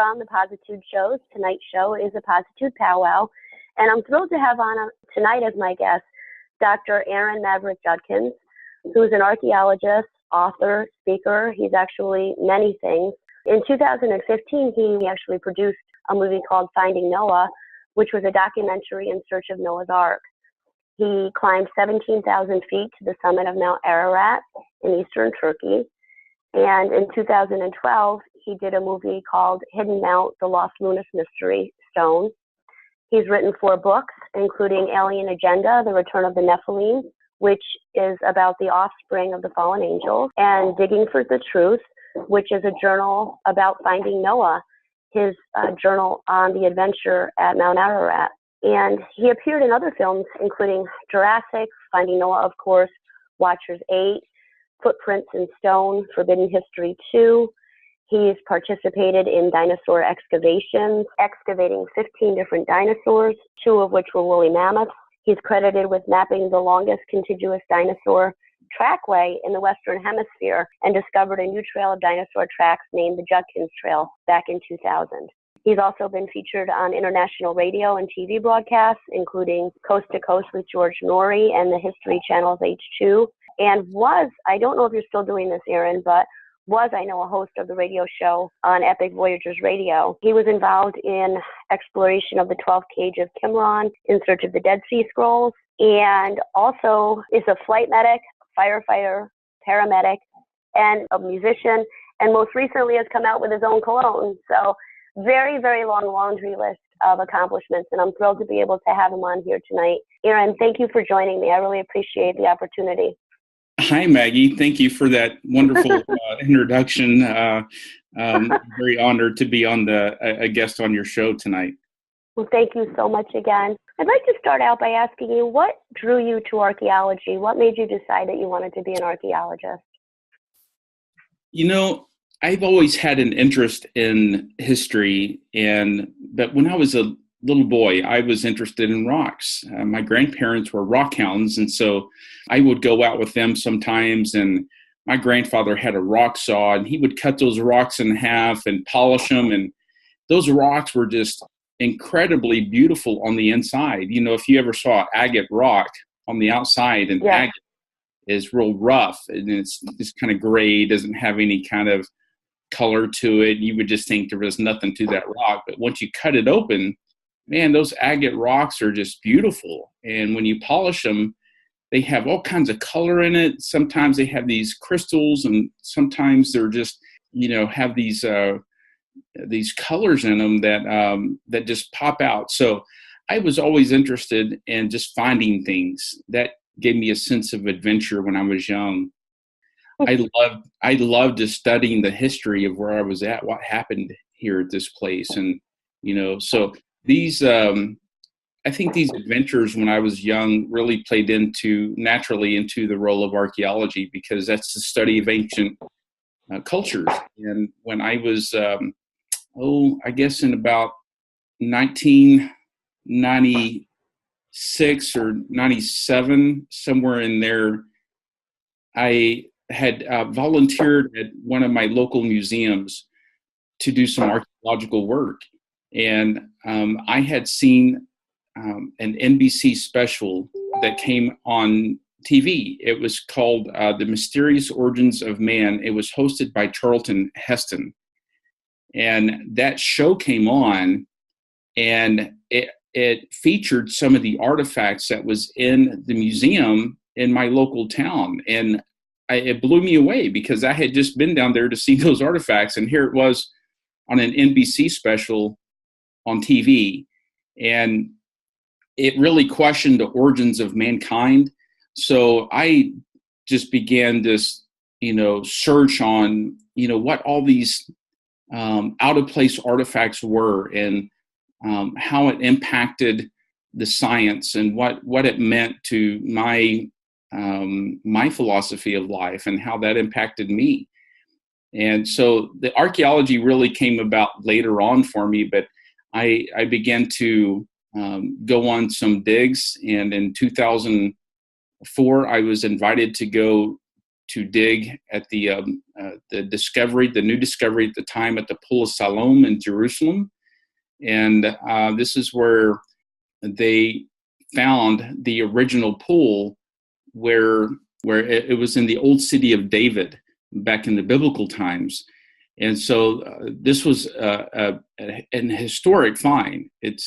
from the Positude shows. Tonight's show is a Positude PowWOW, and I'm thrilled to have on tonight as my guest Dr. Aaron Maverick Judkins, who's an archaeologist, author, speaker. He's actually many things. In 2015, he actually produced a movie called Finding Noah, which was a documentary in search of Noah's Ark. He climbed 17,000 feet to the summit of Mount Ararat in eastern Turkey. And in 2012, he did a movie called Hidden Mount, The Lost Lunas Mystery Stone. He's written 4 books, including Alien Agenda, The Return of the Nephilim, which is about the offspring of the fallen angels, and Digging for the Truth, which is a journal about finding Noah, his journal on the adventure at Mount Ararat. And he appeared in other films, including Jurassic, Finding Noah, of course, Watchers 8, Footprints in Stone, Forbidden History 2. He's participated in dinosaur excavations, excavating 15 different dinosaurs, 2 of which were woolly mammoths. He's credited with mapping the longest contiguous dinosaur trackway in the Western Hemisphere and discovered a new trail of dinosaur tracks named the Judkins Trail back in 2000. He's also been featured on international radio and TV broadcasts, including Coast to Coast with George Norrie and the History Channel's H2, and I don't know if you're still doing this, Aaron, but I know, a host of the radio show on Epic Voyagers Radio. He was involved in exploration of the 12th Cage of Qumran in search of the Dead Sea Scrolls, and also is a flight medic, firefighter, paramedic, and a musician, and most recently has come out with his own cologne. So very, very long laundry list of accomplishments, and I'm thrilled to be able to have him on here tonight. Aaron, thank you for joining me. I really appreciate the opportunity. Hi, Maggie. Thank you for that wonderful introduction. Very honored to be on a guest on your show tonight. Well, thank you so much again. I'd like to start out by asking you, what drew you to archaeology? What made you decide that you wanted to be an archaeologist? You know, I've always had an interest in history, but when I was a little boy, I was interested in rocks. My grandparents were rock hounds, and so I would go out with them sometimes, and my grandfather had a rock saw, and he would cut those rocks in half and polish them, and those rocks were just incredibly beautiful on the inside. You know, if you ever saw agate rock on the outside, and agate is real rough, and it's kind of gray, doesn't have any kind of color to it, you would just think there was nothing to that rock. But once you cut it open, man, those agate rocks are just beautiful. And when you polish them, they have all kinds of color in it. Sometimes they have these crystals, and sometimes they're just, have these colors in them that just pop out. So I was always interested in just finding things. That gave me a sense of adventure when I was young. I loved just studying the history of where I was at, what happened here at this place. And, so these, I think these adventures when I was young really played naturally into the role of archaeology, because that's the study of ancient cultures. And when I was, I guess in about 1996 or 97, somewhere in there, I had volunteered at one of my local museums to do some archaeological work. And I had seen an NBC special that came on TV. It was called The Mysterious Origins of Man. It was hosted by Charlton Heston. And that show came on, and it featured some of the artifacts that was in the museum in my local town. And it blew me away, because I had just been down there to see those artifacts, and here it was on an NBC special on TV. And it really questioned the origins of mankind. So I just began this, search on, what all these out of place artifacts were, and how it impacted the science, and what it meant to my philosophy of life, and how that impacted me. And so the archaeology really came about later on for me, but I began to go on some digs. And in 2004, I was invited to go to dig at the new discovery at the time at the Pool of Siloam in Jerusalem. And this is where they found the original pool where it was in the old city of David back in the biblical times. And so this was an historic find. It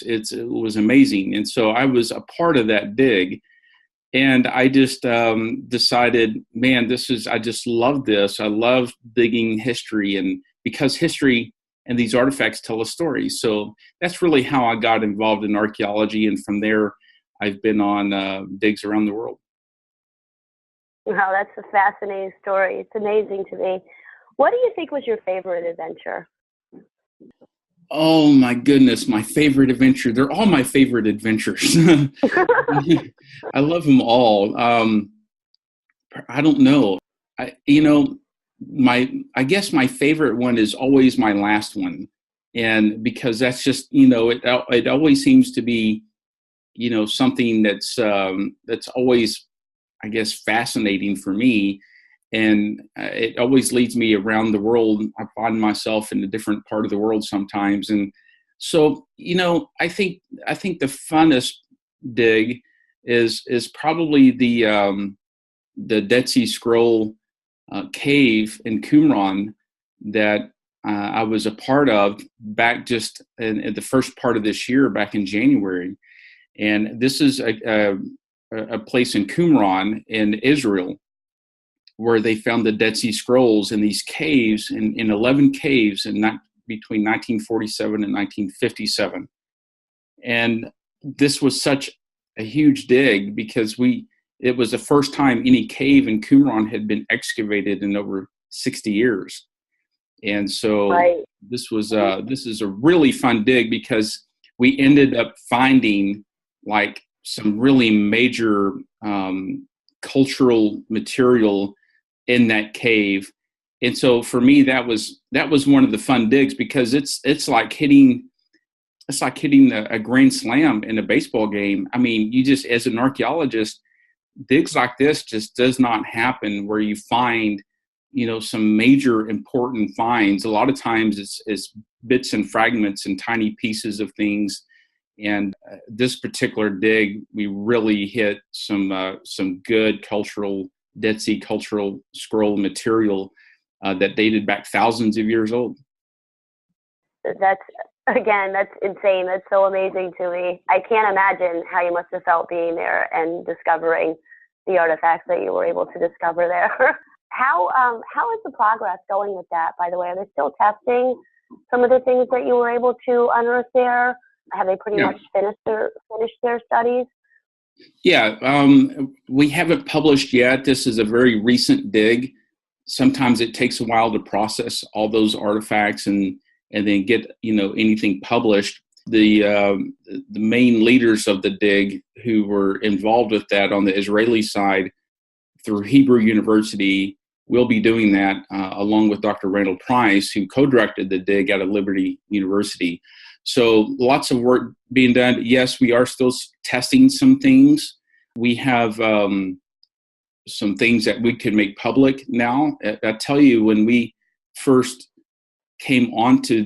was amazing. And so I was a part of that dig. And I just decided, man, I just love this. I love digging history, and because history and these artifacts tell a story. So that's really how I got involved in archaeology. And from there, I've been on digs around the world. Wow, that's a fascinating story. It's amazing to me. What do you think was your favorite adventure? Oh my goodness, my favorite adventure. They're all my favorite adventures. I love them all. I don't know. I guess my favorite one is always my last one. And because that's just, it always seems to be, something that's always, I guess, fascinating for me. And it always leads me around the world. I find myself in a different part of the world sometimes. And so, I think the funnest dig is probably the Dead Sea Scroll cave in Qumran that I was a part of back just in the first part of this year, back in January. And this is a place in Qumran in Israel, where they found the Dead Sea Scrolls in these caves, in 11 caves between 1947 and 1957. And this was such a huge dig because it was the first time any cave in Qumran had been excavated in over 60 years. And so this is a really fun dig because we ended up finding like some really major cultural material in that cave. And so for me, that was one of the fun digs because it's like hitting a grand slam in a baseball game. I mean, you just, as an archaeologist, digs like this just does not happen where you find, some major important finds. A lot of times it's bits and fragments and tiny pieces of things. And this particular dig, we really hit some good Dead Sea cultural scroll material that dated back thousands of years old. That's insane. That's so amazing to me. I can't imagine how you must have felt being there and discovering the artifacts that you were able to discover there. How is the progress going with that, by the way? Are they still testing some of the things that you were able to unearth there? Have they pretty much finished their studies? Yeah, we haven't published yet. This is a very recent dig. Sometimes it takes a while to process all those artifacts and then get anything published. The main leaders of the dig who were involved with that on the Israeli side through Hebrew University will be doing that along with Dr. Randall Price, who co-directed the dig out of Liberty University. So lots of work being done. Yes, we are still testing some things. We have some things that we can make public now. I tell you, when we first came onto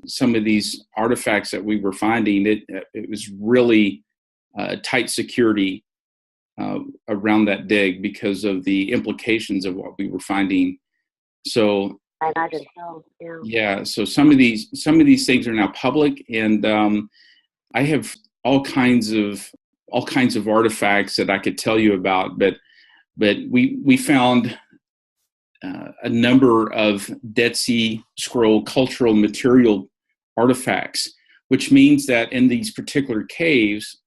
some of these artifacts that we were finding, it was really tight security around that dig because of the implications of what we were finding. So I imagine so. Yeah. Yeah. So some of these things are now public, and I have all kinds of artifacts that I could tell you about. But we found a number of Dead Sea Scroll cultural material artifacts, which means that in these particular caves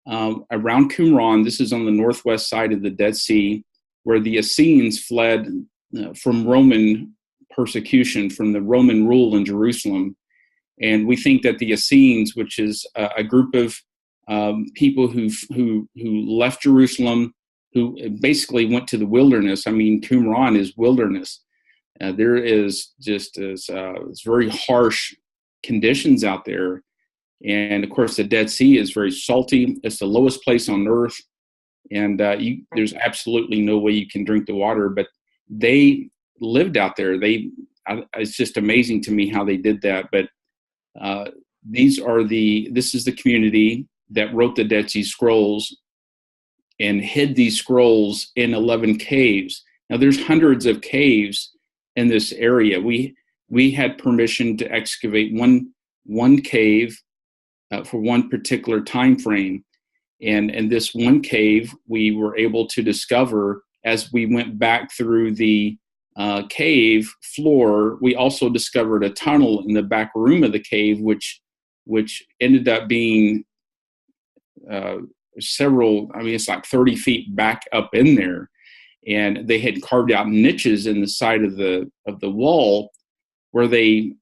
around Qumran, this is on the northwest side of the Dead Sea, where the Essenes fled from Roman persecution, from the Roman rule in Jerusalem. And we think that the Essenes, which is a group of people who left Jerusalem, who basically went to the wilderness. I mean, Qumran is wilderness. There is just it's very harsh conditions out there. And of course, the Dead Sea is very salty. It's the lowest place on earth. And there's absolutely no way you can drink the water. But they lived out there. It's just amazing to me how they did that. But this is the community that wrote the Dead Sea Scrolls and hid these scrolls in 11 caves. Now there's hundreds of caves in this area. We had permission to excavate one cave for one particular time frame. And this one cave we were able to discover as we went back through the cave floor. We also discovered a tunnel in the back room of the cave, which ended up being it's like 30 feet back up in there. And they had carved out niches in the side of the wall where they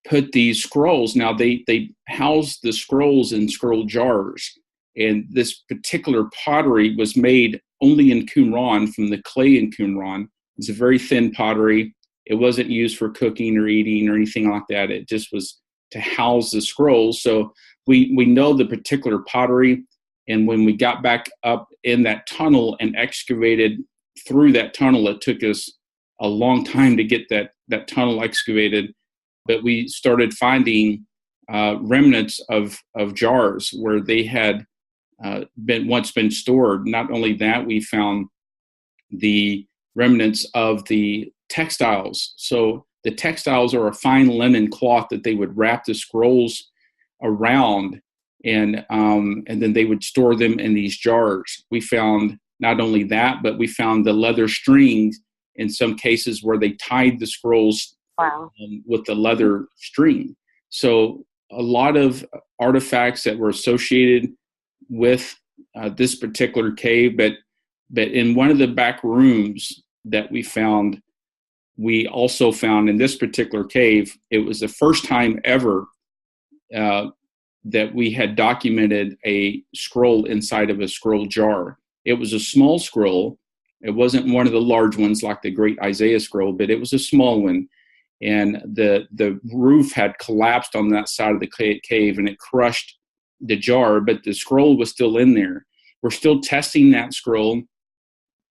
put these scrolls. Now they housed the scrolls in scroll jars. And this particular pottery was made only in Qumran, from the clay in Qumran. It's a very thin pottery. It wasn't used for cooking or eating or anything like that. It just was to house the scrolls. So we know the particular pottery. And when we got back up in that tunnel and excavated through that tunnel, it took us a long time to get that tunnel excavated. But we started finding remnants of jars where they had been stored. Not only that, we found the remnants of the textiles. So the textiles are a fine linen cloth that they would wrap the scrolls around, and then they would store them in these jars. We found not only that, but we found the leather strings in some cases where they tied the scrolls with the leather string. So a lot of artifacts that were associated with this particular cave, but in one of the back rooms that we also found in this particular cave, it was the first time ever that we had documented a scroll inside of a scroll jar. It was a small scroll. It wasn't one of the large ones like the Great Isaiah Scroll, but it was a small one. And the roof had collapsed on that side of the cave, and it crushed the jar, but the scroll was still in there. We're still testing that scroll.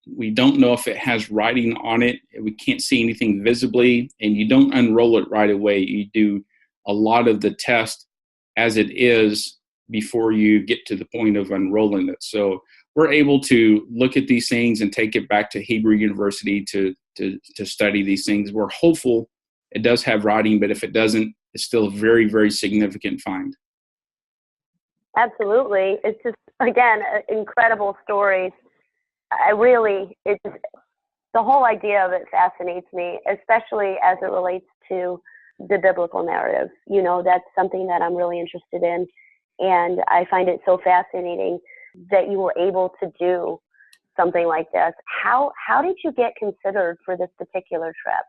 We don't know if it has writing on it. We can't see anything visibly, and you don't unroll it right away. You do a lot of the test as it is before you get to the point of unrolling it. So we're able to look at these things and take it back to Hebrew University to study these things. We're hopeful it does have writing, but if it doesn't, it's still a very, very significant find. Absolutely. It's just, again, incredible stories. The whole idea of it fascinates me, especially as it relates to the biblical narrative. You know, that's something that I'm really interested in. And I find it so fascinating that you were able to do something like this. How did you get considered for this particular trip?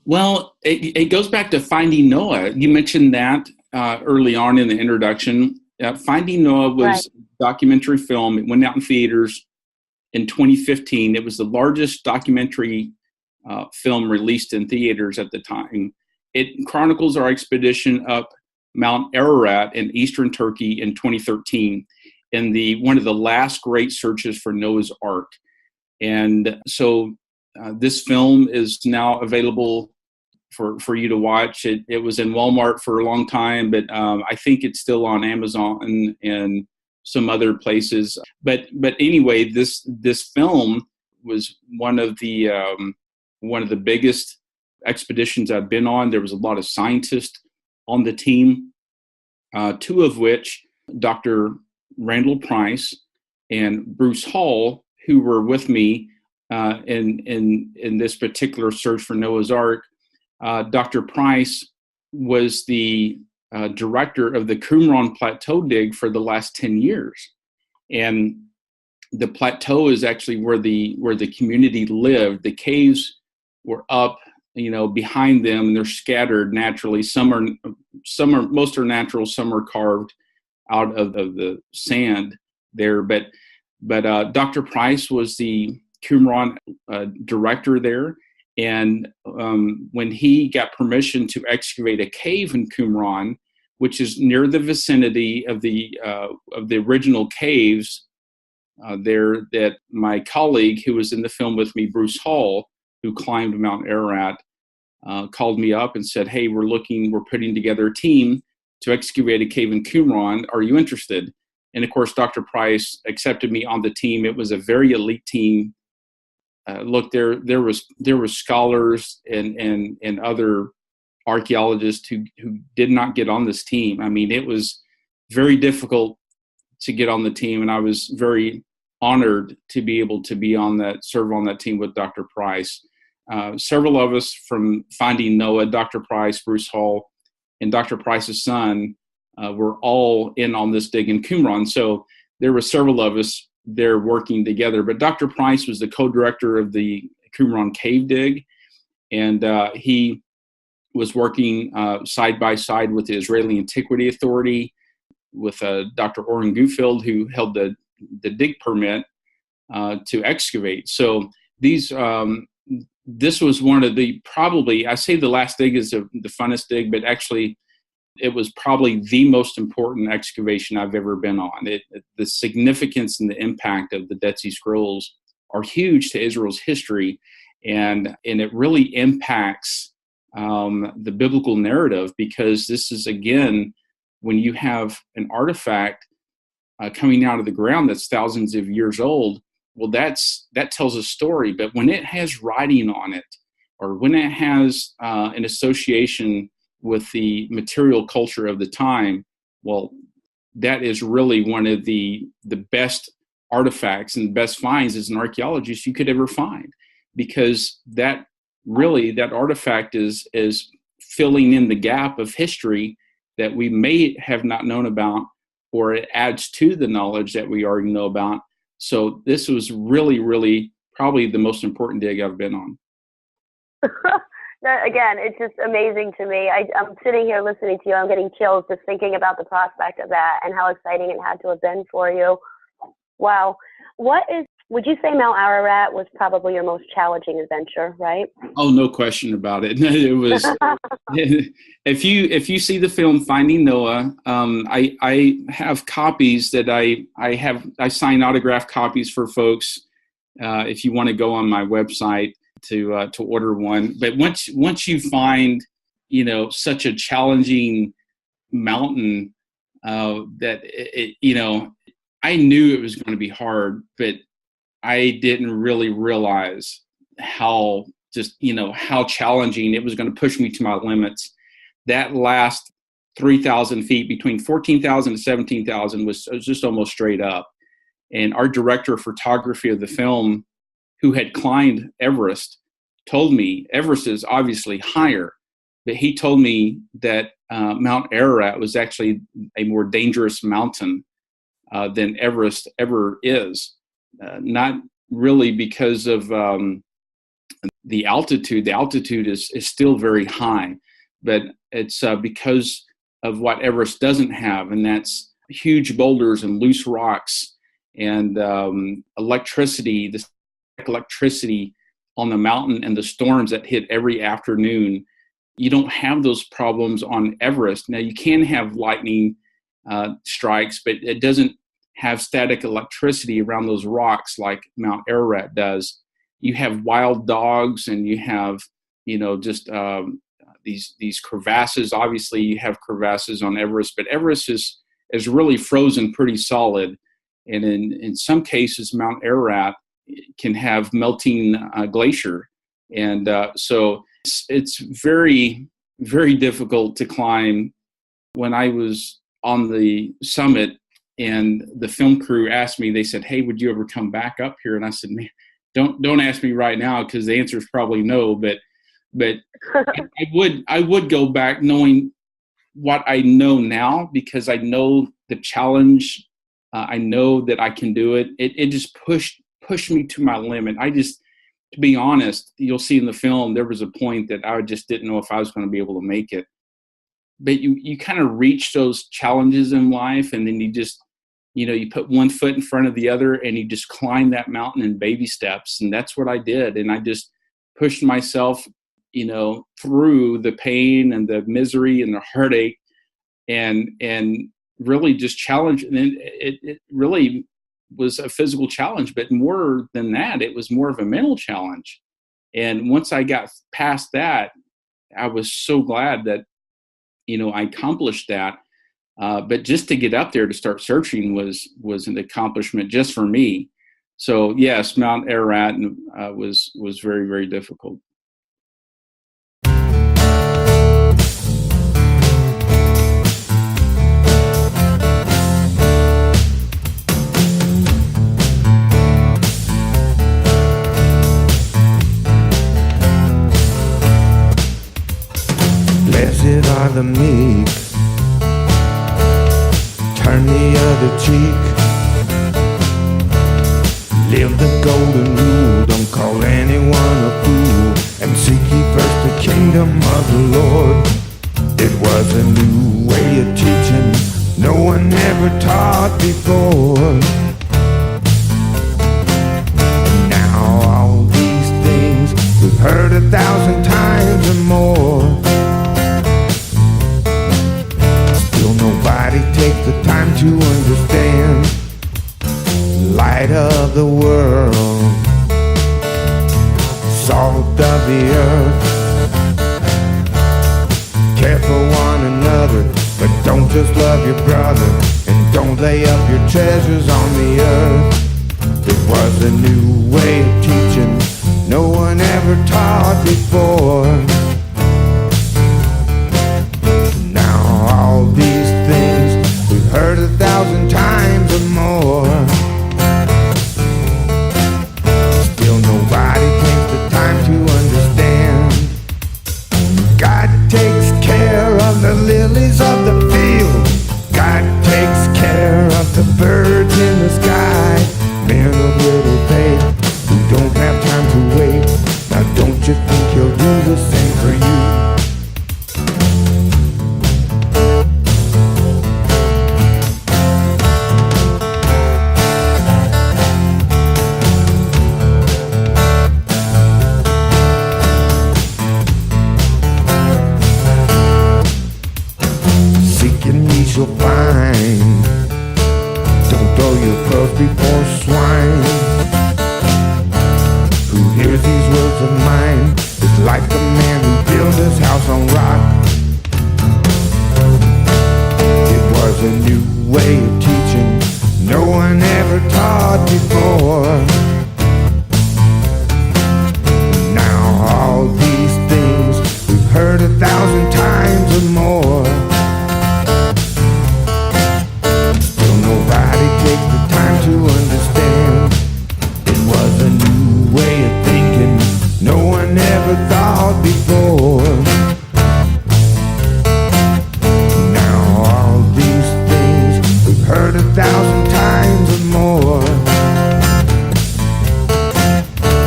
Well, it goes back to Finding Noah. You mentioned that early on in the introduction. Finding Noah was a documentary film. It went out in theaters in 2015. It was the largest documentary film released in theaters at the time. It chronicles our expedition up Mount Ararat in eastern Turkey in 2013, in one of the last great searches for Noah's Ark. And so this film is now available for you to watch. It was in Walmart for a long time, but I think it's still on Amazon and some other places. But anyway, this film was one of the biggest expeditions I've been on. There was a lot of scientists on the team, two of which, Dr. Randall Price and Bruce Hall, who were with me in this particular search for Noah's Ark. Dr. Price was the director of the Qumran Plateau dig for the last 10 years. And the plateau is actually where the community lived. The caves were up, behind them, and they're scattered naturally. Most are natural, some are carved out of the sand there. But Dr. Price was the Qumran director there. And when he got permission to excavate a cave in Qumran, which is near the vicinity of the original caves there that my colleague who was in the film with me, Bruce Hall, who climbed Mount Ararat, called me up and said, "Hey, we're putting together a team to excavate a cave in Qumran. Are you interested?" And of course, Dr. Price accepted me on the team. It was a very elite team. Look, there was scholars and other archaeologists who did not get on this team. I mean, it was very difficult to get on the team, and I was very honored to be able to serve on that team with Dr. Price. Several of us from Finding Noah, Dr. Price, Bruce Hall, and Dr. Price's son were all in on this dig in Qumran. So there were several of us there working together. But Dr. Price was the co-director of the Qumran cave dig, and he was working side by side with the Israeli Antiquity Authority, with Dr. Oren Gutfeld, who held the dig permit to excavate. So this was one of the, probably, I say the last dig is the funnest dig, but actually it was probably the most important excavation I've ever been on. The significance and the impact of the Dead Sea Scrolls are huge to Israel's history, and it really impacts the biblical narrative, because this is, again, when you have an artifact coming out of the ground that's thousands of years old, well, that tells a story. But when it has writing on it, or when it has an association with the material culture of the time, well, that is really one of the best artifacts and the best finds as an archaeologist you could ever find, because that artifact is filling in the gap of history that we may have not known about, or it adds to the knowledge that we already know about. So this was really, really probably the most important dig I've been on. Again, it's just amazing to me. I'm sitting here listening to you. I'm getting chills just thinking about the prospect of that and how exciting it had to have been for you. Wow. Would you say Mount Ararat was probably your most challenging adventure, right? Oh, no question about it. It was. If you see the film Finding Noah, I have copies that I sign autographed copies for folks. If you want to go on my website to order one, but once you find such a challenging mountain, that I knew it was going to be hard, but I didn't really realize how challenging it was going to push me to my limits. That last 3,000 feet, between 14,000 and 17,000, was just almost straight up. And our director of photography of the film, who had climbed Everest, told me Everest is obviously higher, but he told me that Mount Ararat was actually a more dangerous mountain than Everest ever is. Not really because of the altitude. The altitude is still very high, but it's because of what Everest doesn't have, and that's huge boulders and loose rocks and electricity, the electricity on the mountain, and the storms that hit every afternoon. You don't have those problems on Everest. Now, you can have lightning strikes, but it doesn't have static electricity around those rocks like Mount Ararat does. You have wild dogs, and you have, just these crevasses. Obviously, you have crevasses on Everest, but Everest is really frozen pretty solid. And in some cases, Mount Ararat can have melting glacier. And so it's very, very difficult to climb. When I was on the summit, and the film crew asked me, they said, "Hey, would you ever come back up here?" And I said, "Man, don't ask me right now, because the answer is probably no." But I would go back, knowing what I know now, because I know the challenge. I know that I can do it. It just pushed me to my limit. To be honest, you'll see in the film, there was a point that I just didn't know if I was going to be able to make it. But you kind of reach those challenges in life, and then you just, you put one foot in front of the other, and you just climb that mountain in baby steps. And that's what I did. And I just pushed myself, through the pain and the misery and the heartache, and really just challenged. And it really, was a physical challenge, but more than that, it was more of a mental challenge. And once I got past that, I was so glad that, I accomplished that. But just to get up there to start searching was an accomplishment just for me. So yes, Mount Ararat was very, very difficult. Blessed are the meek, turn the other cheek, live the golden rule, don't call anyone a fool, and seek ye first the kingdom of the Lord. It was a new way of teaching, no one ever taught before. And now all these things we've heard 1,000 times or more. Nobody takes the time to understand light of the world, salt of the earth. Care for one another, but don't just love your brother, and don't lay up your treasures on the earth. It was a new way of teaching, no one ever taught before. All these things we've heard 1,000 times or more. Still nobody takes the time to understand. God takes care of the lilies of the field. God takes care of the birds in the sky. Men of little faith who don't have time to wait. Now don't you think he'll do the same for you? You'll find, don't throw your pearls before swine. Who hears these words of mine is like a man who built his house on rock. It was a new way of teaching, no one ever taught before. Now all these things we've heard 1,000 times or more. To understand, it was a new way of thinking, no one ever thought before. Now all these things we've heard 1,000 times or more.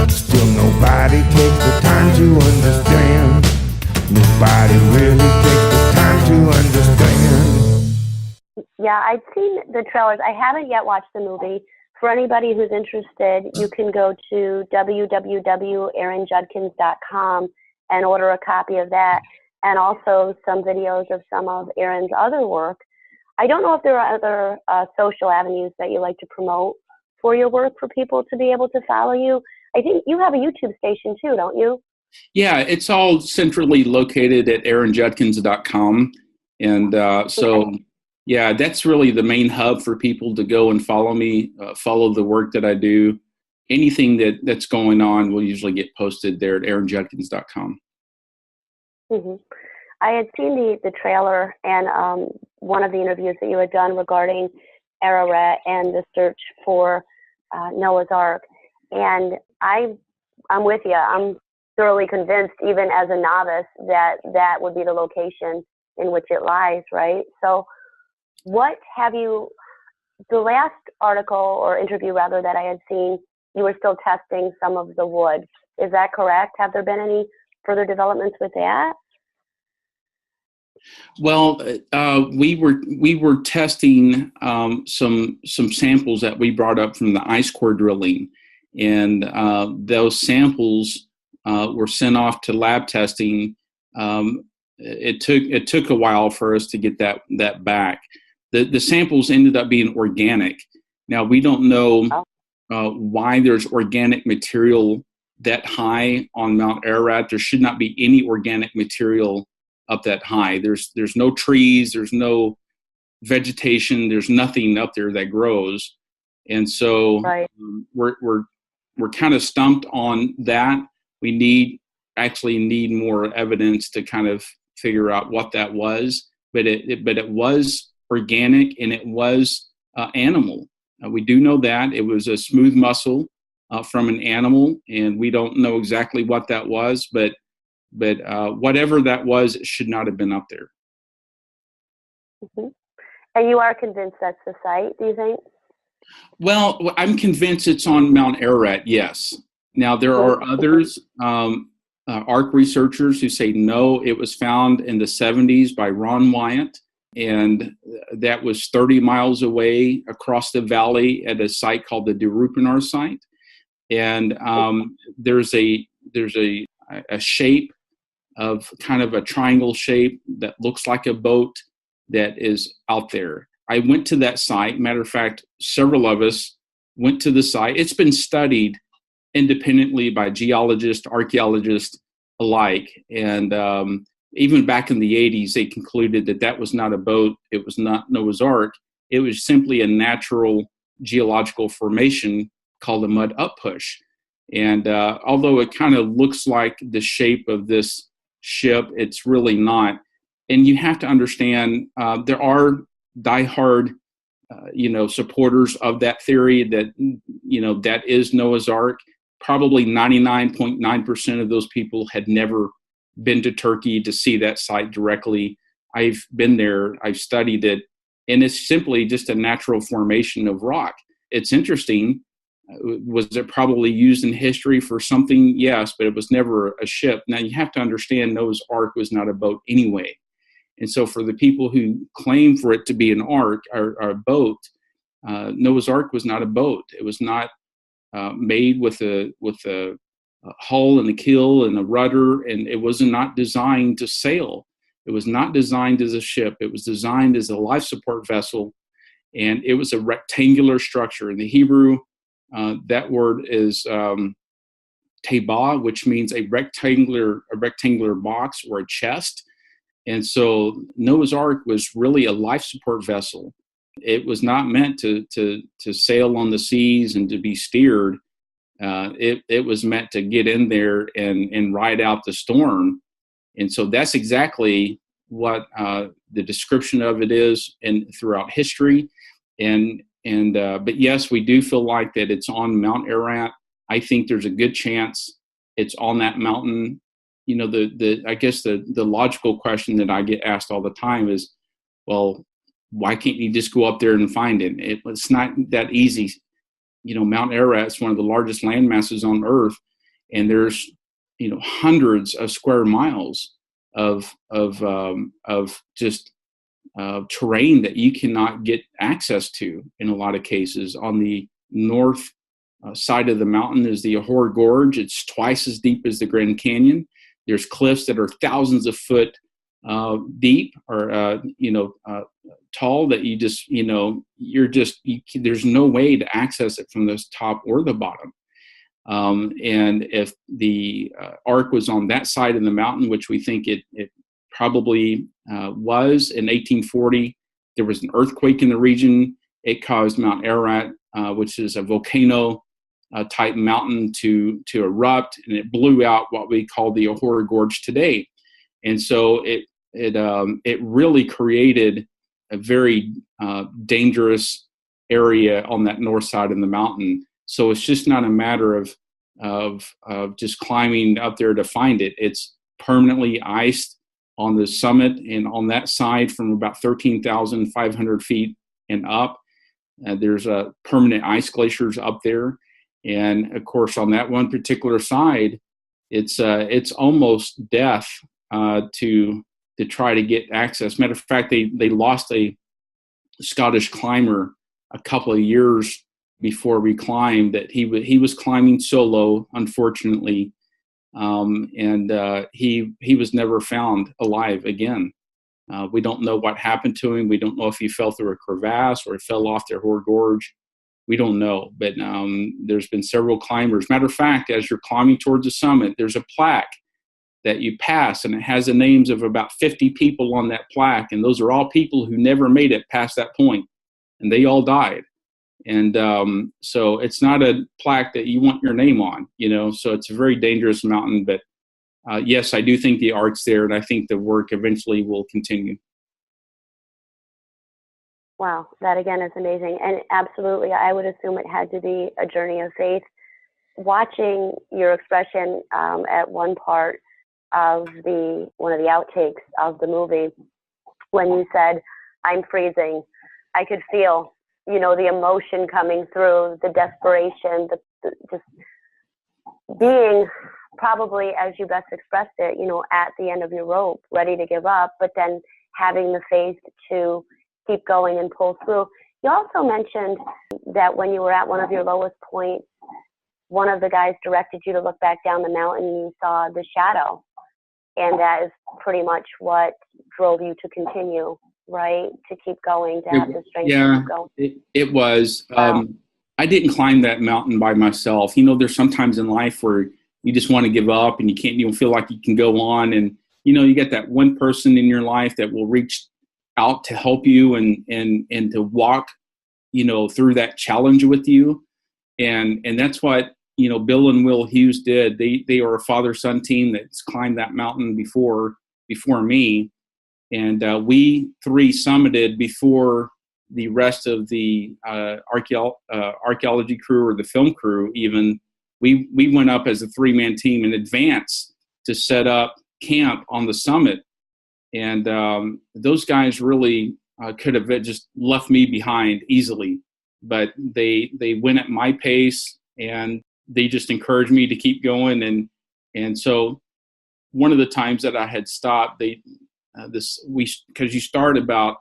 Still nobody takes the time to understand. Nobody really takes the time to understand. Yeah, I've seen the trailers. I haven't yet watched the movie. For anybody who's interested, you can go to www.aaronjudkins.com and order a copy of that, and also some videos of some of Aaron's other work. I don't know if there are other social avenues that you like to promote for your work for people to be able to follow you. I think you have a YouTube station too, don't you? Yeah, it's all centrally located at aaronjudkins.com. And so, yeah, that's really the main hub for people to go and follow me, follow the work that I do. Anything that's going on will usually get posted there at aaronjudkins.com. Mm-hmm. I had seen the trailer and one of the interviews that you had done regarding Ararat and the search for Noah's Ark. And I'm with you. I'm thoroughly convinced, even as a novice, that would be the location in which it lies, right? So what have you, the last article or interview rather that I had seen, you were still testing some of the wood. Is that correct? Have there been any further developments with that? Well, we were testing some samples that we brought up from the ice core drilling, and those samples were sent off to lab testing. It took a while for us to get that back. The samples ended up being organic, Now, we don't know Oh. why there's organic material that high on Mount Ararat. There should not be any organic material up that high. There's no trees, there's no vegetation, there's nothing up there that grows. And so Right. we're kind of stumped on that. We need more evidence to kind of figure out what that was. But it was organic, and it was animal. We do know that it was a smooth muscle from an animal, and we don't know exactly what that was, but whatever that was, it should not have been up there. Mm-hmm. And you are convinced that's the site, do you think? Well, I'm convinced it's on Mount Ararat, yes. Now, there are others, ARC researchers, who say no, it was found in the 70s by Ron Wyatt, and that was 30 miles away across the valley at a site called the Derupinar site. And there's a shape of kind of a triangle shape that looks like a boat that is out there. I went to that site. Matter of fact, several of us went to the site. It's been studied independently by geologists, archaeologists alike. And even back in the 80s, they concluded that was not a boat. It was not Noah's Ark. It was simply a natural geological formation called a mud uppush. And although it kind of looks like the shape of this ship, it's really not. And you have to understand, there are diehard, supporters of that theory that, that is Noah's Ark. Probably 99.9% of those people had never been to Turkey to see that site directly. I've been there, I've studied it, and it's simply just a natural formation of rock. It's interesting. Was it probably used in history for something? Yes, but it was never a ship. Now, you have to understand Noah's Ark was not a boat anyway. And so for the people who claim for it to be an ark or a boat, Noah's Ark was not a boat. It was not made with a hull and a keel and a rudder, and it was not designed to sail. It was not designed as a ship. It was designed as a life support vessel, and it was a rectangular structure. In the Hebrew, that word is tebah, which means a rectangular box or a chest. And so Noah's Ark was really a life support vessel. It was not meant to sail on the seas and to be steered. It was meant to get in there and ride out the storm. And so that's exactly what the description of it is and throughout history. But yes, we do feel like that it's on Mount Ararat. I think there's a good chance it's on that mountain. I guess the logical question that I get asked all the time is, well, why can't you just go up there and find it? It's not that easy. Mount Ararat is one of the largest land masses on Earth, and there's hundreds of square miles of just terrain that you cannot get access to in a lot of cases. On the north side of the mountain is the Ahor Gorge. It's twice as deep as the Grand Canyon. There's cliffs that are thousands of foot deep or tall that you just there's no way to access it from the top or the bottom. And if the ark was on that side of the mountain, which we think it probably was in 1840, there was an earthquake in the region. It caused Mount Ararat, which is a volcano type mountain, to erupt, and it blew out what we call the Ahor Gorge today. And so it really created a very dangerous area on that north side of the mountain. So it's just not a matter of just climbing up there to find it. It's permanently iced on the summit and on that side from about 13,500 feet and up. There's permanent ice glaciers up there. And of course, on that one particular side, it's almost death to try to get access. Matter of fact, they lost a Scottish climber a couple of years before we climbed. That he was climbing solo, unfortunately, and he was never found alive again. We don't know what happened to him. We don't know if he fell through a crevasse or he fell off the Ahor Gorge. we don't know. But there's been several climbers. Matter of fact, as you're climbing towards the summit, there's a plaque that you pass, and it has the names of about 50 people on that plaque. And those are all people who never made it past that point, and they all died. And so it's not a plaque that you want your name on, so it's a very dangerous mountain. But yes, I do think the art's there, and I think the work eventually will continue. Wow, that again is amazing. And absolutely, I would assume it had to be a journey of faith. Watching your expression at one part of one of the outtakes of the movie, when you said, "I'm freezing," I could feel, the emotion coming through, the desperation, the just being probably, as you best expressed it, at the end of your rope, ready to give up, but then having the faith to keep going and pull through. You also mentioned that when you were at one of your lowest points, one of the guys directed you to look back down the mountain and you saw the shadow. And that is pretty much what drove you to continue, right? To keep going, to have the strength to keep going. It was. Wow. I didn't climb that mountain by myself. There's sometimes in life where you just want to give up and you can't even feel like you can go on. And, you get that one person in your life that will reach out to help you and to walk, through that challenge with you. And that's what, Bill and Will Hughes did. They are a father-son team that's climbed that mountain before me. And we three summited before the rest of the archaeology crew or the film crew even. We went up as a three-man team in advance to set up camp on the summit. And those guys really could have just left me behind easily. But they went at my pace, and they just encouraged me to keep going. And so one of the times that I had stopped, because you start about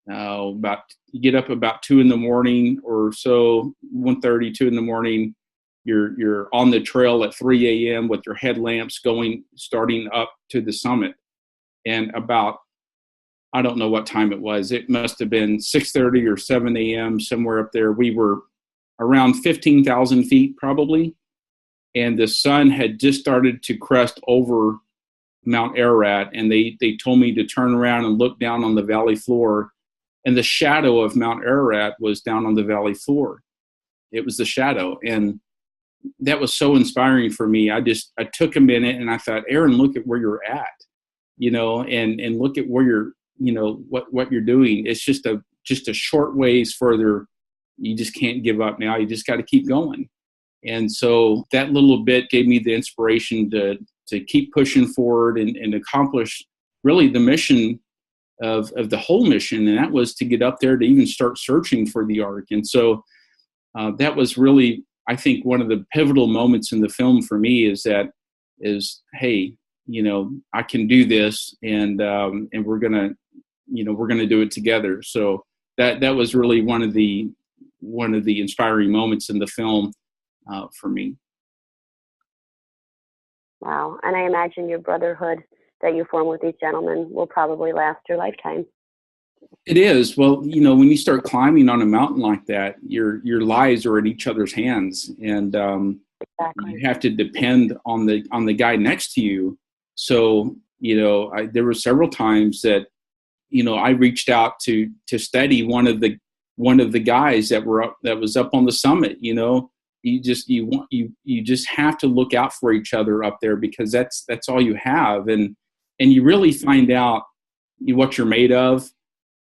you get up about 2 a.m. or so, 1:30, 2 a.m. You're on the trail at 3 a.m. with your headlamps starting up to the summit. And about, I don't know what time it was. It must have been 6:30 or 7 a.m. somewhere up there. We were around 15,000 feet probably. And the sun had just started to crest over Mount Ararat. And they told me to turn around and look down on the valley floor. And the shadow of Mount Ararat was down on the valley floor. It was the shadow. And that was so inspiring for me. I took a minute and I thought, Aaron, look at where you're at, and look at where you're, what you're doing. It's just a short ways further. You just can't give up now. You just got to keep going. And so that little bit gave me the inspiration to keep pushing forward and accomplish really the mission of the whole mission. And that was to get up there to even start searching for the Ark. And so that was really, I think, one of the pivotal moments in the film for me is, hey, I can do this, and we're gonna do it together. So that was really one of the inspiring moments in the film for me. Wow. And I imagine your brotherhood that you form with these gentlemen will probably last your lifetime. It is. Well, when you start climbing on a mountain like that, your lives are in each other's hands, and exactly. You have to depend on the guy next to you. So, there were several times that, I reached out to study one of the guys that was up on the summit. You just have to look out for each other up there, because that's all you have, and you really find out what you're made of.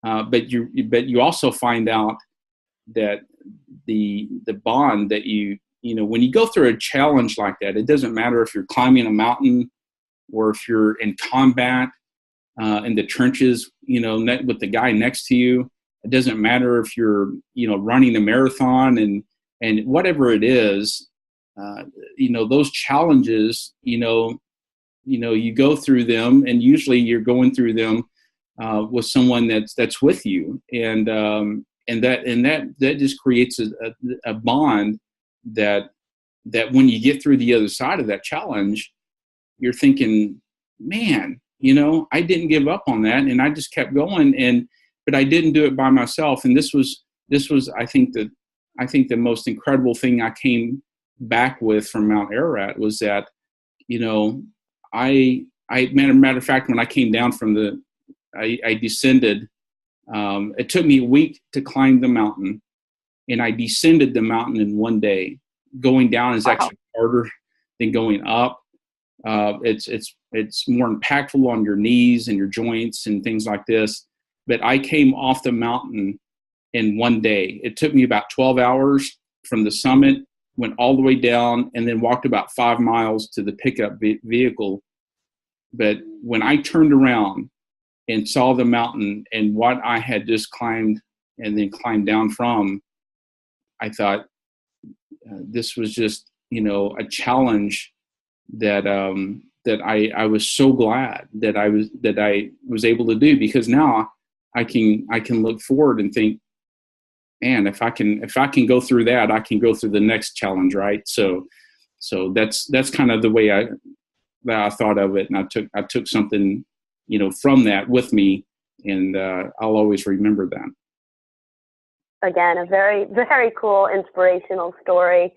But you also find out that the bond that when you go through a challenge like that, it doesn't matter if you're climbing a mountain or if you're in combat in the trenches, with the guy next to you. It doesn't matter if you're running a marathon and whatever it is, those challenges, you go through them, and usually you're going through them with someone that's with you, and that just creates a bond that when you get through the other side of that challenge, you're thinking, man, I didn't give up on that, and I just kept going, but I didn't do it by myself. And this was I think I think the most incredible thing I came back with from Mount Ararat was that, matter of fact, when I came down from I descended. It took me a week to climb the mountain, and I descended the mountain in one day. Going down is actually harder than going up. It's more impactful on your knees and your joints and things like this. But I came off the mountain in one day. It took me about 12 hours from the summit, went all the way down, and then walked about 5 miles to the pickup vehicle. But when I turned around and saw the mountain and what I had just climbed and then climbed down from, I thought this was just, a challenge that I was so glad that I was able to do, because now I can look forward and think, man, if I can go through that, I can go through the next challenge, right? So that's kind of the way I thought of it, and I took something, from that with me, and I'll always remember that. Again, a very, very cool, inspirational story.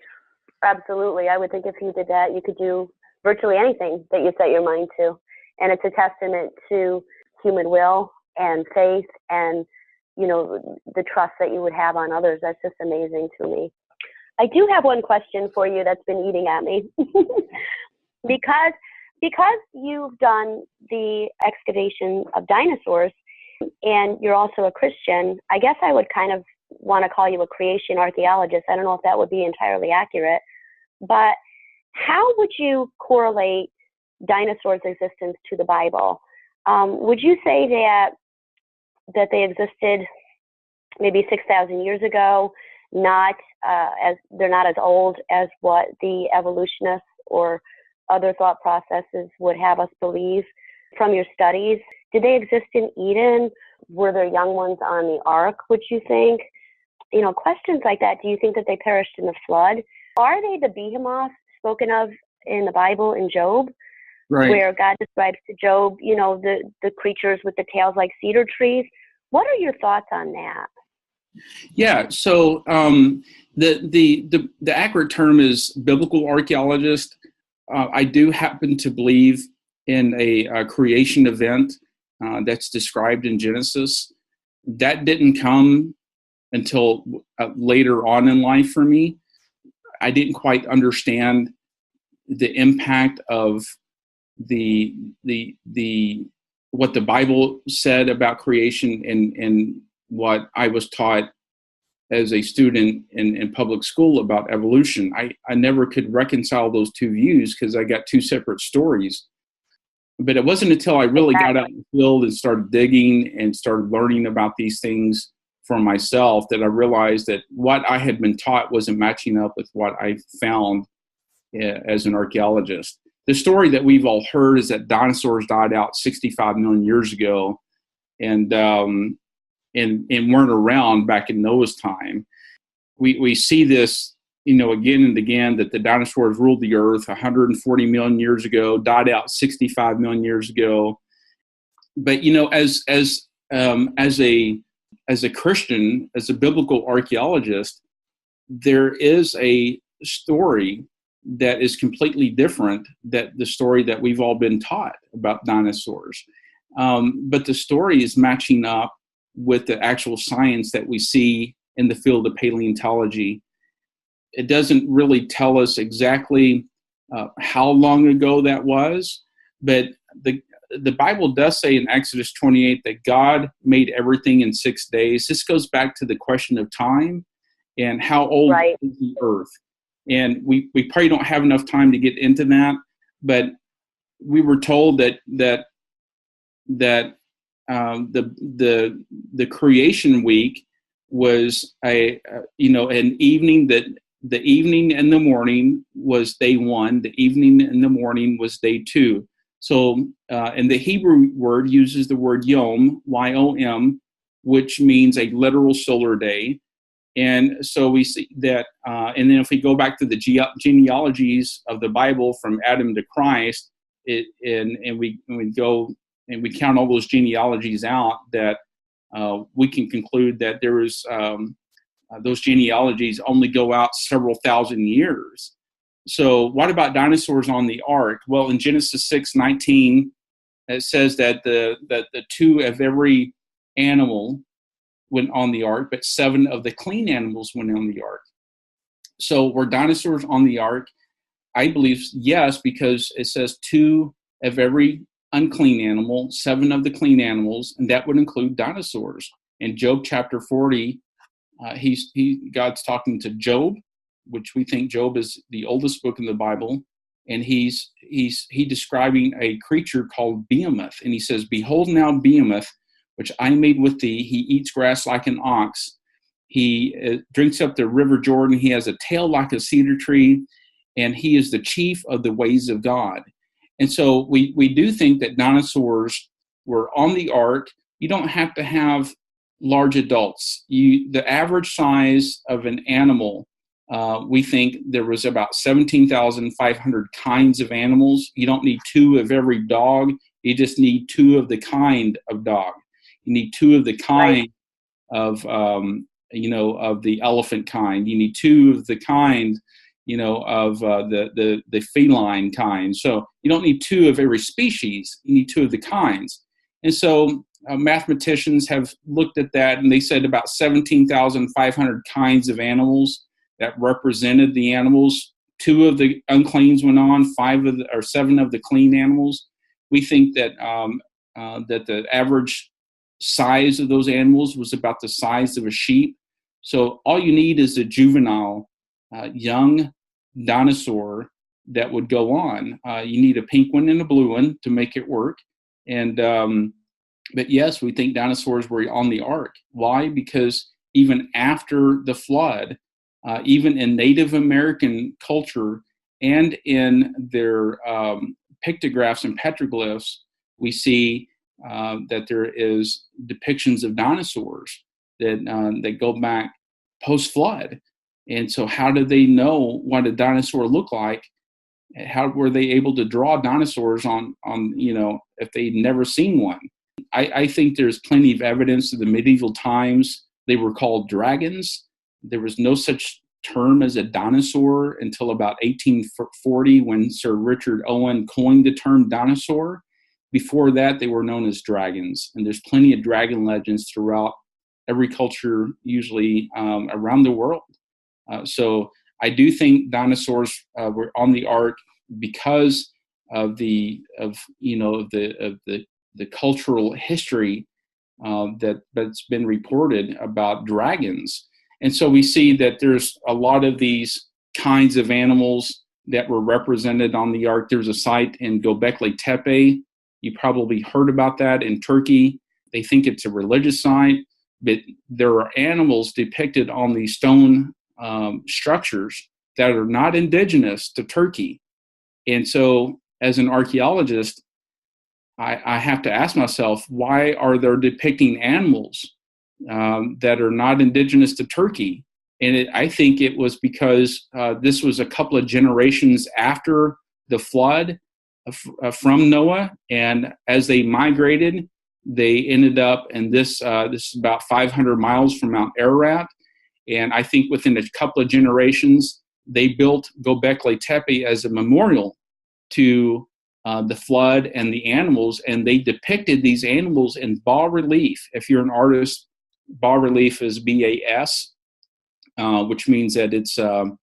Absolutely. I would think if you did that, you could do virtually anything that you set your mind to. And it's a testament to human will and faith and, the trust that you would have on others. That's just amazing to me. I do have one question for you that's been eating at me. Because you've done the excavation of dinosaurs and you're also a Christian, I guess I would kind of want to call you a creation archaeologist. I don't know if that would be entirely accurate, but how would you correlate dinosaurs' existence to the Bible? Would you say that they existed maybe 6,000 years ago, they're not as old as what the evolutionists or other thought processes would have us believe from your studies? Did they exist in Eden? Were there young ones on the ark, would you think? Questions like that. Do you think that they perished in the flood? Are they the behemoths spoken of in the Bible in Job? Right. Where God describes to Job, the creatures with the tails like cedar trees? What are your thoughts on that? Yeah, so the accurate term is biblical archaeologist. I do happen to believe in a creation event that's described in Genesis. That didn't come until later on in life for me. I didn't quite understand the impact of the what the Bible said about creation and what I was taught as a student in public school about evolution. I never could reconcile those two views because I got two separate stories. But it wasn't until I really got out in the field and started digging and started learning about these things for myself that I realized that what I had been taught wasn't matching up with what I found as an archaeologist. The story that we've all heard is that dinosaurs died out 65 million years ago and weren't around back in Noah's time. We see this, again and again, that the dinosaurs ruled the earth 140 million years ago, died out 65 million years ago. But as a Christian, as a biblical archaeologist, there is a story that is completely different than the story that we've all been taught about dinosaurs. But the story is matching up with the actual science that we see in the field of paleontology. It doesn't really tell us exactly how long ago that was, but the Bible does say in Exodus 28 that God made everything in 6 days. This goes back to the question of time and how old is the earth. And we probably don't have enough time to get into that, but we were told that the creation week was an evening, that the evening and the morning was day one, the evening and the morning was day two. So, and the Hebrew word uses the word yom, Y-O-M, which means a literal solar day. And so we see that, and then if we go back to the genealogies of the Bible from Adam to Christ, and we go and we count all those genealogies out, that we can conclude that there was those genealogies only go out several thousand years. So what about dinosaurs on the ark? Well, in Genesis 6:19, it says that the 2 of every animal went on the ark, but 7 of the clean animals went on the ark. So were dinosaurs on the ark? I believe yes, because it says 2 of every unclean animal, 7 of the clean animals, and that would include dinosaurs. In Job chapter 40, God's talking to Job, which we think Job is the oldest book in the Bible, and he's describing a creature called Behemoth, and he says, "Behold now Behemoth, which I made with thee. He eats grass like an ox. He drinks up the river Jordan. He has a tail like a cedar tree, and he is the chief of the ways of God." And so we do think that dinosaurs were on the ark. You don't have to have large adults. The average size of an animal, we think there was about 17,500 kinds of animals. You don't need 2 of every dog. You just need 2 of the kind of dog. You need 2 of the kind of, of the elephant kind. You need 2 of the kind, of the feline kind. So you don't need 2 of every species. You need 2 of the kinds. And so mathematicians have looked at that, and they said about 17,500 kinds of animals that represented the animals. 2 of the uncleans went on, 7 of the clean animals. We think that that the average size of those animals was about the size of a sheep. So all you need is a juvenile, young dinosaur that would go on. You need a pink one and a blue one to make it work. And but yes, we think dinosaurs were on the ark. Why? Because even after the flood, even in Native American culture and in their pictographs and petroglyphs, we see that there is depictions of dinosaurs that go back post-flood. And so how did they know what a dinosaur looked like? How were they able to draw dinosaurs on if they'd never seen one? I think there's plenty of evidence of the medieval times. They were called dragons. There was no such term as a dinosaur until about 1840 when Sir Richard Owen coined the term dinosaur. Before that, they were known as dragons. And there's plenty of dragon legends throughout every culture, usually around the world. So I do think dinosaurs were on the ark because of the cultural history that's been reported about dragons. And so we see that there's a lot of these kinds of animals that were represented on the ark. There's a site in Göbekli Tepe. You probably heard about that in Turkey. They think it's a religious site, but there are animals depicted on these stone structures that are not indigenous to Turkey. And so as an archaeologist, I have to ask myself, why are they depicting animals that are not indigenous to Turkey? And I think it was because this was a couple of generations after the flood from Noah. And as they migrated, they ended up in this is about 500 miles from Mount Ararat. And I think within a couple of generations, they built Göbekli Tepe as a memorial to the flood and the animals, and they depicted these animals in bas-relief. If you're an artist, bas-relief is BAS, which means that it's kind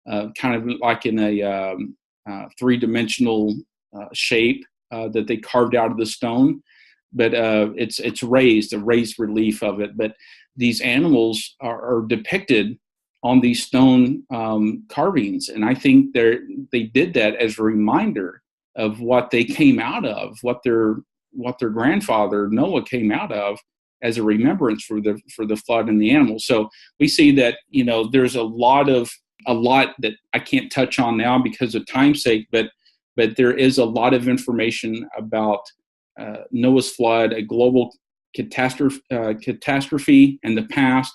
of like in a three-dimensional shape that they carved out of the stone, but it's raised, a raised relief of it. But these animals are depicted on these stone carvings, and I think they did that as a reminder of what they came out of, what their grandfather Noah came out of, as a remembrance for the flood and the animals. So we see that there's a lot that I can't touch on now because of time's sake, but there is a lot of information about Noah's flood, a global catastrophe in the past,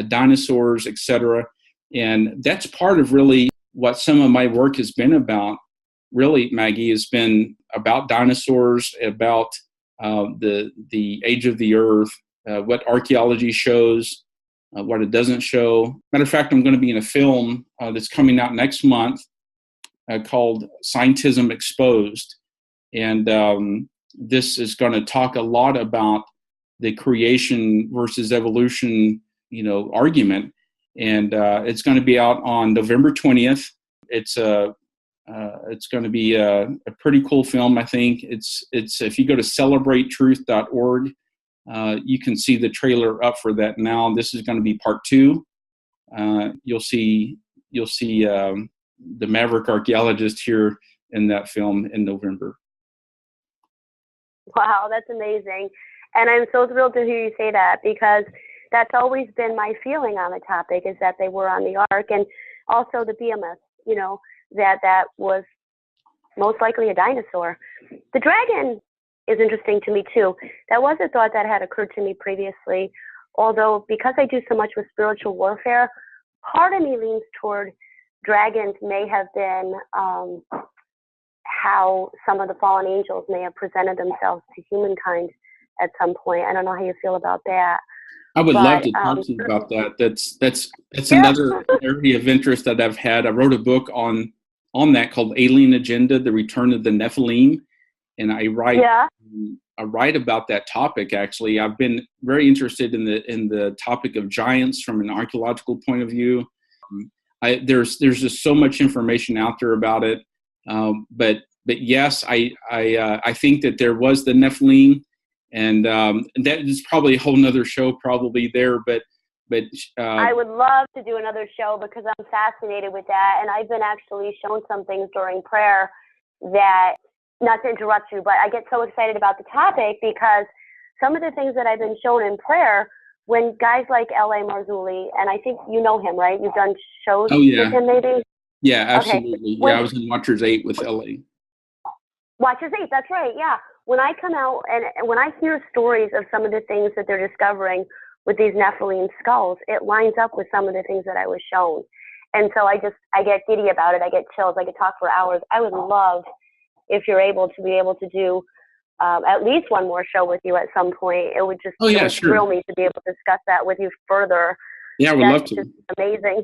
dinosaurs, etc. And that's part of really what some of my work has been about. Really, Maggie, has been about dinosaurs, about the age of the earth, what archaeology shows, what it doesn't show. Matter of fact, I'm going to be in a film that's coming out next month called Scientism Exposed. And this is going to talk a lot about the creation versus evolution, argument. And it's going to be out on November 20th. It's going to be a pretty cool film, I think. It's if you go to celebratetruth.org, you can see the trailer up for that now. This is going to be part 2. You'll see the Maverick archaeologist here in that film in November. Wow, that's amazing. And I'm so thrilled to hear you say that, because that's always been my feeling on the topic, is that they were on the ark, and also the behemoth, that was most likely a dinosaur. The dragon is interesting to me too. That was a thought that had occurred to me previously, although because I do so much with spiritual warfare, part of me leans toward dragons may have been how some of the fallen angels may have presented themselves to humankind at some point. I don't know how you feel about that. I would love to talk to you about that. That's another area of interest that I've had. I wrote a book on that called Alien Agenda: The Return of the Nephilim, and I write about that topic. Actually, I've been very interested in the topic of giants from an archaeological point of view. There's just so much information out there about it. But yes, I think that there was the Nephilim. And that is probably a whole nother show probably there, but I would love to do another show, because I'm fascinated with that. And I've been actually shown some things during prayer that, not to interrupt you, but I get so excited about the topic because some of the things that I've been shown in prayer, when guys like L.A. Marzulli, and I think you know him, right? You've done shows with him maybe? Yeah, absolutely. Okay. I was in Watchers 8 with L.A. Watchers 8, that's right, yeah. When I come out and when I hear stories of some of the things that they're discovering with these Nephilim skulls, it lines up with some of the things that I was shown. And so I get giddy about it. I get chills. I could talk for hours. I would love, if you're able to be able to do at least one more show with you at some point. It would just thrill me to be able to discuss that with you further. Yeah, I would love to. That's just amazing.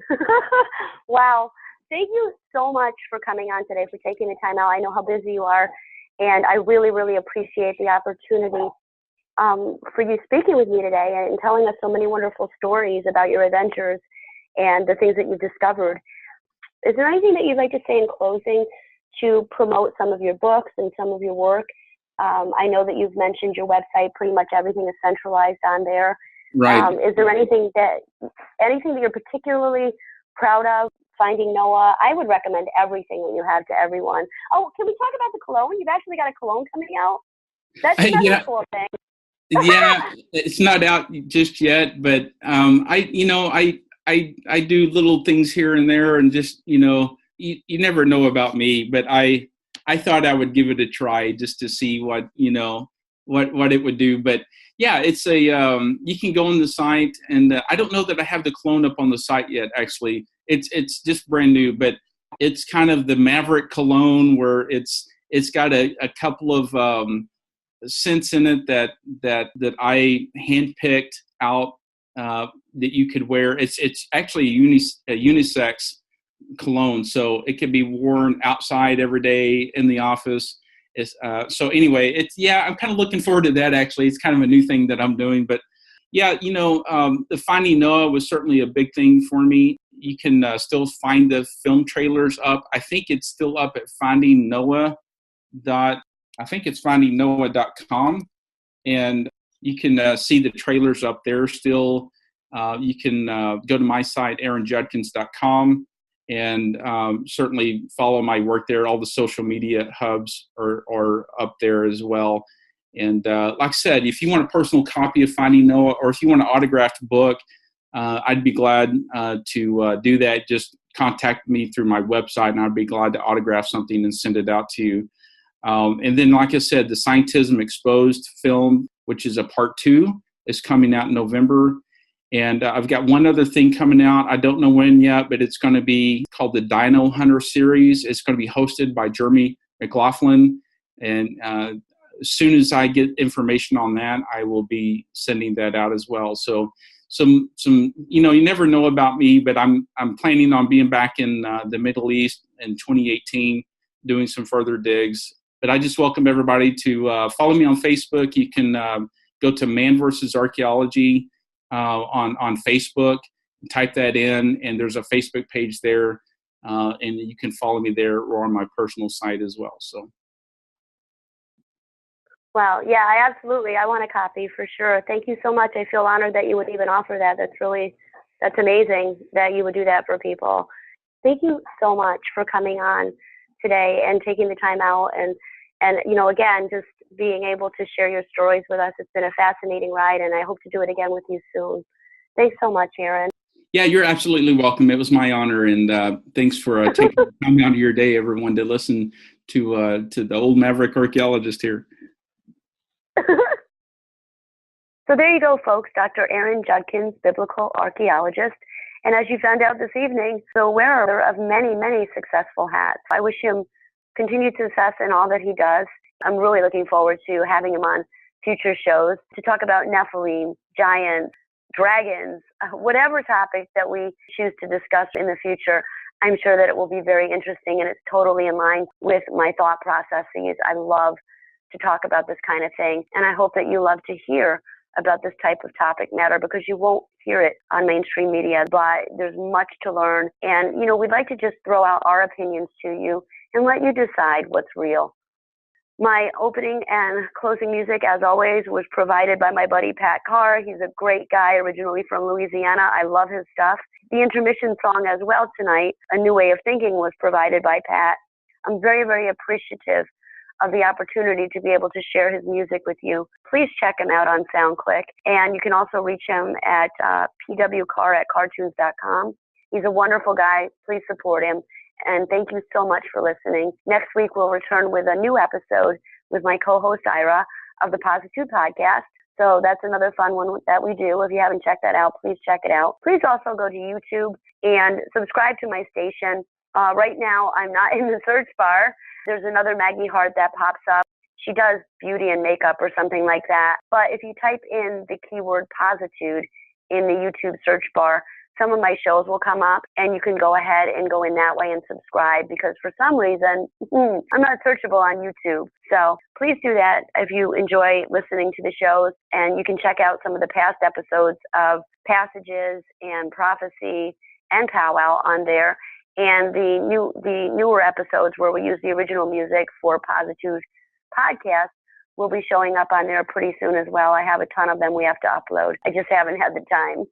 Wow. Thank you so much for coming on today, for taking the time out. I know how busy you are. And I really, really appreciate the opportunity for you speaking with me today and telling us so many wonderful stories about your adventures and the things that you've discovered. Is there anything that you'd like to say in closing to promote some of your books and some of your work? I know that you've mentioned your website. Pretty much everything is centralized on there. Right. Is there anything that you're particularly proud of? Finding Noah, I would recommend everything that you have to everyone. Oh, can we talk about the cologne? You've actually got a cologne coming out. That's a cool thing. Yeah, it's not out just yet, but I do little things here and there, and just you never know about me, but I thought I would give it a try just to see what it would do. But yeah, it's a you can go on the site, and I don't know that I have the cologne up on the site yet. Actually, it's just brand new, but it's kind of the Maverick cologne where it's got a couple of scents in it that I handpicked out that you could wear. It's actually a unisex cologne, so it can be worn outside every day in the office. So anyway, I'm kind of looking forward to that. Actually, it's kind of a new thing that I'm doing, but yeah, the Finding Noah was certainly a big thing for me. You can still find the film trailers up. I think it's still up at findingnoah.com, and you can see the trailers up there still. You can go to my site, aaronjudkins.com, and certainly follow my work there. All the social media hubs are up there as well. And like I said, if you want a personal copy of Finding Noah, or if you want an autographed book, I'd be glad to do that. Just contact me through my website, and I'd be glad to autograph something and send it out to you. And then, like I said, the Scientism Exposed film, which is a part 2, is coming out in November. And I've got one other thing coming out. I don't know when yet, but it's going to be called the Dino Hunter series. It's going to be hosted by Jeremy McLaughlin. And as soon as I get information on that, I will be sending that out as well. So some, you never know about me, but I'm planning on being back in the Middle East in 2018, doing some further digs. But I just welcome everybody to follow me on Facebook. You can go to Man vs. Archaeology on Facebook, type that in, and there's a Facebook page there, and you can follow me there or on my personal site as well. So. Wow. Yeah, I want a copy for sure. Thank you so much. I feel honored that you would even offer that. That's amazing that you would do that for people. Thank you so much for coming on today and taking the time out and again, just being able to share your stories with us. It's been a fascinating ride, and I hope to do it again with you soon. Thanks so much, Aaron. Yeah, you're absolutely welcome. It was my honor, and thanks for taking the time out of your day, everyone, to listen to the old maverick archaeologist here. So there you go, folks. Dr. Aaron Judkins, biblical archaeologist. And as you found out this evening, the wearer of many, many successful hats. I wish him continued success in all that he does. I'm really looking forward to having him on future shows to talk about Nephilim, giants, dragons, whatever topic that we choose to discuss in the future. I'm sure that it will be very interesting, and it's totally in line with my thought processes. I love to talk about this kind of thing, and I hope that you love to hear about this type of topic matter, because you won't hear it on mainstream media, but there's much to learn. And, we'd like to just throw out our opinions to you and let you decide what's real. My opening and closing music, as always, was provided by my buddy Pat Carr. He's a great guy, originally from Louisiana. I love his stuff. The intermission song as well tonight, A New Way of Thinking, was provided by Pat. I'm very, very appreciative of the opportunity to be able to share his music with you. Please check him out on SoundClick, and you can also reach him at pwcarr@cartoons.com. He's a wonderful guy. Please support him, and thank you so much for listening. Next week, we'll return with a new episode with my co-host, Ira, of the Positude Podcast. So that's another fun one that we do. If you haven't checked that out, please check it out. Please also go to YouTube and subscribe to my station. Right now, I'm not in the search bar. There's another Maggie Hart that pops up. She does beauty and makeup or something like that. But if you type in the keyword Positude in the YouTube search bar, some of my shows will come up, and you can go ahead and go in that way and subscribe, because for some reason, I'm not searchable on YouTube. So please do that if you enjoy listening to the shows, and you can check out some of the past episodes of Passages and Prophecy and PowWOW on there. And the newer episodes where we use the original music for Positude Podcast will be showing up on there pretty soon as well. I have a ton of them we have to upload. I just haven't had the time.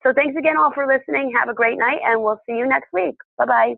So thanks again all for listening. Have a great night, and we'll see you next week. Bye-bye.